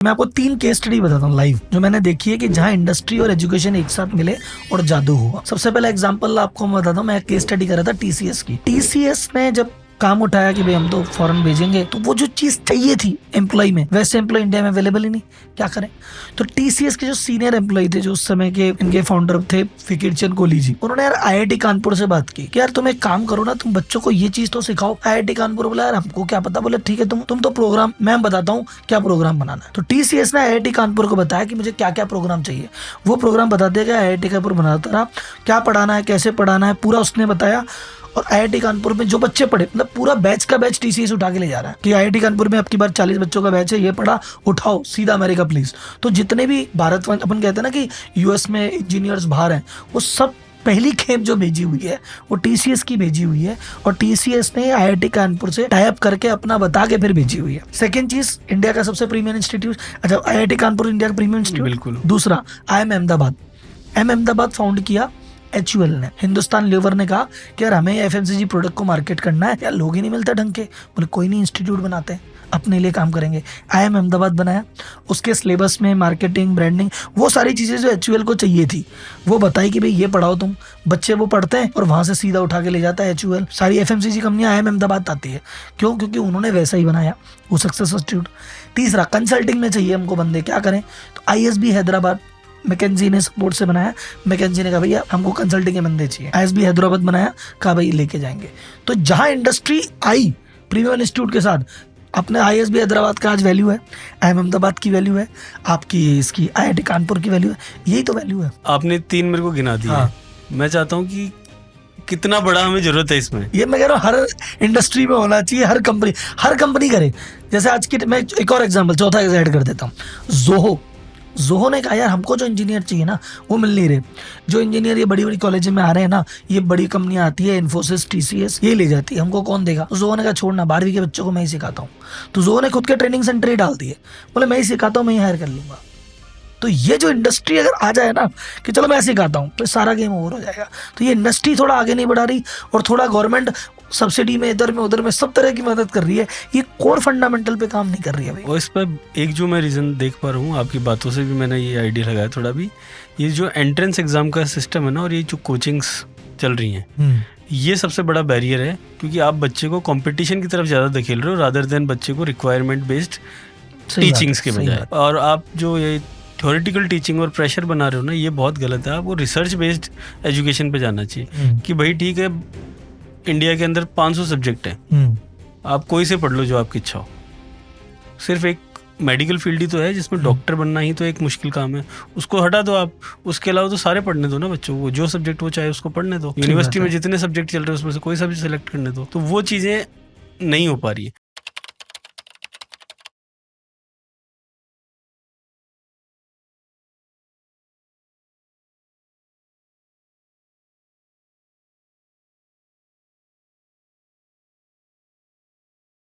मैं आपको 3 case study बताता हूँ लाइव, जो मैंने देखी है कि जहाँ इंडस्ट्री और एजुकेशन एक साथ मिले और जादू हुआ। सबसे पहला एग्जांपल आपको मैं बताता हूँ। मैं केस स्टडी कर रहा था टीसीएस की। टीसीएस ने जब काम उठाया कि भाई हम तो फॉरेन भेजेंगे, तो वो जो चीज चाहिए थी एम्प्लॉय में, वैसे एम्प्लॉय इंडिया में अवेलेबल ही नहीं, क्या करें। तो टीसीएस के जो सीनियर एम्प्लॉय थे, जो उस समय के इनके फाउंडर थे फकीर चंद कोहली जी, उन्होंने यार आईआईटी कानपुर से बात की कि यार तुम एक काम करो ना, तुम बच्चों को ये चीज तो सिखाओ। आईआईटी कानपुर बोला यार हमको क्या पता। बोले ठीक है, तुम तो प्रोग्राम, मैं बताता हूँ क्या प्रोग्राम बनाना है। तो टीसीएस ने आईआईटी कानपुर को बताया कि मुझे क्या क्या प्रोग्राम चाहिए। वो प्रोग्राम बता देगा, आईआईटी कानपुर बनाता रहा, क्या पढ़ाना है, कैसे पढ़ाना है, पूरा उसने बताया। और आईआईटी कानपुर में जो बच्चे पढ़े, मतलब पूरा बैच का बैच टीसीएस उठा के ले जा रहा है कि आईआईटी कानपुर में आपकी बार 40 बच्चों का बैच है, ये पढ़ा, उठाओ सीधा अमेरिका प्लीज। तो जितने भी भारत, अपन कहते हैं ना कि यूएस में इंजीनियर्स बाहर हैं, वो सब पहली खेप जो भेजी हुई है वो टीसीएस की भेजी हुई है। और टीसीएस ने आईआईटी कानपुर से टाई अप करके अपना बता के फिर भेजी हुई है। सेकंड चीज, इंडिया का सबसे प्रीमियम इंस्टीट्यूट, अच्छा आईआईटी कानपुर इंडिया का प्रीमियम इंस्टीट्यूट। बिल्कुल। दूसरा IIM अहमदाबाद फाउंड किया HUL ने। हिंदुस्तान लीवर ने कहा कि यार हमें एफएमसीजी प्रोडक्ट को मार्केट करना है, यार लोग ही नहीं मिलते ढंग के। बोले कोई नहीं, इंस्टीट्यूट बनाते हैं, अपने लिए काम करेंगे। IIM अहमदाबाद बनाया, उसके सिलेबस में मार्केटिंग, ब्रांडिंग, वो सारी चीजें जो HUL को चाहिए थी वो बताई कि भाई ये पढ़ाओ तुम। बच्चे वो पढ़ते हैं और वहां से सीधा उठा के ले जाता है HUL। सारी एफएमसीजी कंपनियां IIM अहमदाबाद आती है, क्यों? क्योंकि उन्होंने वैसा ही बनाया वो सक्सेस इंस्टीट्यूट। तीसरा, कंसल्टिंग में चाहिए हमको बंदे, क्या करें? तो ISB हैदराबाद मैकेंजी ने सपोर्ट से बनाया। मैकेंजी ने कहा भैया हमको कंसल्टिंग के बंदे चाहिए। ISB हैदराबाद बनाया, कहा भाई लेके जाएंगे। तो जहां इंडस्ट्री आई प्रीमियम इंस्टीट्यूट के साथ, अपने ISB हैदराबाद का आज वैल्यू है, IIM अहमदाबाद की वैल्यू है, आपकी इसकी IIT कानपुर की वैल्यू है। यही तो वैल्यू है। आपने 3 मेरे को गिना दिया। हाँ। मैं चाहता हूँ कि कितना बड़ा हमें जरूरत है इसमें। ये मैं कह रहा हूँ हर इंडस्ट्री में होना चाहिए, हर कंपनी करे। जैसे आज की, मैं एक और एग्जाम्पल, चौथा ऐड कर देता हूँ। जोहो ने कहा यार हमको जो इंजीनियर चाहिए ना वो मिल नहीं रहे। जो इंजीनियर ये बड़ी बड़ी कॉलेज में आ रहे हैं ना, ये बड़ी कंपनियां आती है, इन्फोसिस, TCS, ये ले जाती है, हमको कौन देगा? तो जोहो ने कहा छोड़ना, 12वीं के बच्चों को मैं ही सिखाता हूँ। तो जोहो ने खुद के ट्रेनिंग सेंटर ही डाल दिए, बोले मैं ही सिखाता हूँ, मैं ही हायर कर लूंगा। तो ये जो इंडस्ट्री अगर आ जाए ना कि चलो मैं सिखाता हूँ, तो सारा गेम ओवर हो जाएगा। तो ये इंडस्ट्री थोड़ा आगे नहीं बढ़ा रही, और थोड़ा गवर्नमेंट सब्सिडी में, इधर में उधर में सब तरह की मदद कर रही है, ये कोर फंडामेंटल पे काम नहीं कर रही है भाई। और इस पर एक जो मैं रीज़न देख पा रहा हूँ, आपकी बातों से भी मैंने ये आइडिया लगाया थोड़ा भी, ये जो एंट्रेंस एग्जाम का सिस्टम है ना, और ये जो कोचिंग्स चल रही हैं, ये सबसे बड़ा बैरियर है। क्योंकि आप बच्चे को कंपटीशन की तरफ ज़्यादा धकेल रहे हो रादर देन बच्चे को रिक्वायरमेंट बेस्ड टीचिंग्स के बजाय। और आप जो ये थ्योरेटिकल टीचिंग और प्रेशर बना रहे हो ना, ये बहुत गलत है। आपको रिसर्च बेस्ड एजुकेशन पे जाना चाहिए कि भाई ठीक है, इंडिया के अंदर 500 सब्जेक्ट हैं, आप कोई से पढ़ लो जो आपकी इच्छा हो। सिर्फ एक मेडिकल फील्ड ही तो है जिसमें डॉक्टर बनना ही तो एक मुश्किल काम है, उसको हटा दो आप। उसके अलावा तो सारे पढ़ने दो ना बच्चों को, जो सब्जेक्ट वो चाहे उसको पढ़ने दो। यूनिवर्सिटी में जितने सब्जेक्ट चल रहे हैं उसमें से कोई सा भी सिलेक्ट करने दो। तो वो चीज़ें नहीं हो पा रही है।